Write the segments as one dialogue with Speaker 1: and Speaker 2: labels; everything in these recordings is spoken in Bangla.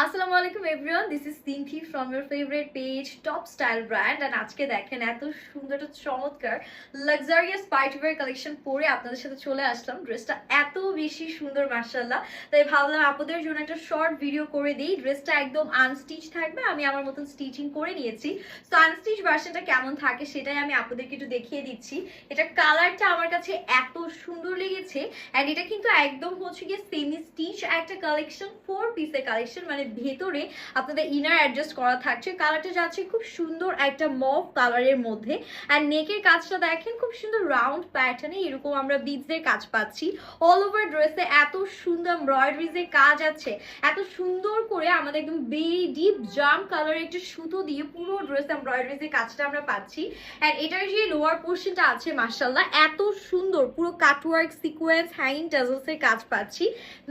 Speaker 1: আসসালামু আলাইকুম everyone, this is Sinthi from your favourite page top style brand. And আজকে দেখেন এত সুন্দর একটা চমৎকার লাক্সারিয়াস পার্টিওয়্যার কালেকশন পরে আপনাদের সাথে চলে আসলাম। ড্রেসটা এত বেশি সুন্দর মাশাআল্লাহ, তাই ভাবলাম আপনাদের জন্য একটা শর্ট ভিডিও করে দিই। ড্রেসটা একদম আনস্টিচ থাকবে, আমি আমার মতন স্টিচিং করে নিয়েছি। সো আনস্টিচ ভার্সনটা কেমন থাকে সেটাই আমি আপনাদেরকে একটু দেখিয়ে দিচ্ছি। এটা কালারটা আমার কাছে এত সুন্দর লেগেছে। অ্যান্ড এটা কিন্তু একদম হচ্ছে গিয়ে সেমি স্টিচ একটা কালেকশন, 4 পিসের কালেকশন, মানে ভেতরে আপনাদের ইনার অ্যাডজাস্ট করা থাকছে। কালারটা যাচ্ছে খুব সুন্দর একটা মভ কালারের মধ্যে। অ্যান্ড নেকের কাজটা দেখেন খুব সুন্দর রাউন্ড প্যাটার্নে, এরকম আমরা বিডসের কাজ পাচ্ছি। অল ওভার ড্রেসে এত সুন্দর এমব্রয়ডারিজের কাজ আছে, এত সুন্দর করে আমাদের একদম বেরি ডিপ জাম কালারের একটা সুতো দিয়ে পুরো ড্রেস এমব্রয়ডারিজের কাজটা আমরা পাচ্ছি। অ্যান্ড এটার যে লোয়ার পোর্শনটা আছে মাশাআল্লাহ এত সুন্দর, পুরো কাটওয়ার্ক সিকোয়েন্স হ্যাঙ্গিং টাজলসের কাজ পাচ্ছি।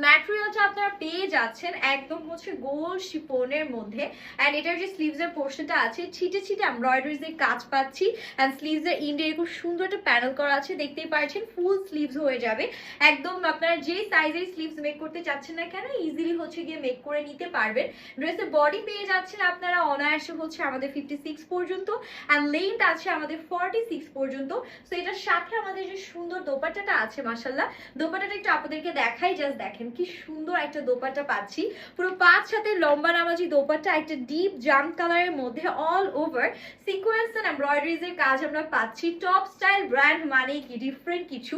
Speaker 1: ম্যাটেরিয়ালটা আপনারা পেয়ে যাচ্ছেন একদম হচ্ছে গোল শিফনের মধ্যে। অ্যান্ড এটার যে স্লিভস এর পোর্শনটা আছে ছিটে ছিটে এমব্রয়ডারিজ এর কাজ পাচ্ছি। অ্যান্ড স্লিভস এর ইন্ডে খুব সুন্দর একটা প্যানেল করা আছে, দেখতেই পাচ্ছেন ফুল স্লিভস হয়ে যাবে। একদম আপনারা যে সাইজের স্লিভস মেক করতে চাচ্ছেন না কেন ইজিলি হচ্ছে গিয়ে মেক করে নিতে পারবেন। ড্রেসের বডি পেয়ে যাচ্ছেন আপনারা অনায়াসে হচ্ছে আমাদের 56 পর্যন্ত, অ্যান্ড লেন্থ আছে আমাদের 46 পর্যন্ত। সো এটার সাথে আমাদের যে সুন্দর দোপাট্টাটা আছে মাশাআল্লাহ, দোপাট্টাটা একটু আপনাদেরকে দেখাই, জাস্ট দেখেন কি সুন্দর একটা দোপাট্টা পাচ্ছি। পুরো 5 হাতে লম্বা নামাজি দোপাট্টা, একটা ডিপ জাম কালারের মধ্যে all over sequence and embroideries এর কাজ আমরা পাচ্ছি। টপ স্টাইল ব্র্যান্ড মানে কি ডিফারেন্ট কিছু,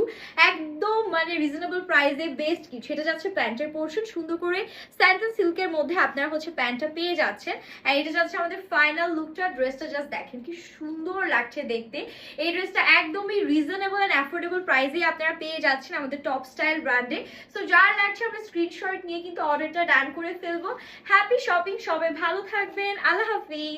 Speaker 1: একদম মানে রিজনেবল প্রাইসে বেস্ট কিছু। এটা যাচ্ছে প্যান্টের পোর্শন, সুন্দর করে স্যান্ডেল সিল্কের মধ্যে আপনারা হচ্ছে প্যান্টটা পেয়ে যাচ্ছেন। আর এটা যাচ্ছে আমাদের ফাইনাল লুকটা। ড্রেসটা জাস্ট দেখেন কি সুন্দর লাগছে দেখতে। এই ড্রেসটা একদমই রিজনেবল এন্ড অ্যাফোর্ডেবল প্রাইসে আপনারা পেয়ে যাচ্ছেন আমাদের টপ স্টাইল ব্র্যান্ডে। সো যার লাগছে আমরা স্ক্রিনশট নিয়ে কিন্তু অর্ডারটা ডান করে ফেলবো। হ্যাপি শপিং, সবাই ভালো থাকবেন, আল্লাহ হাফিজ।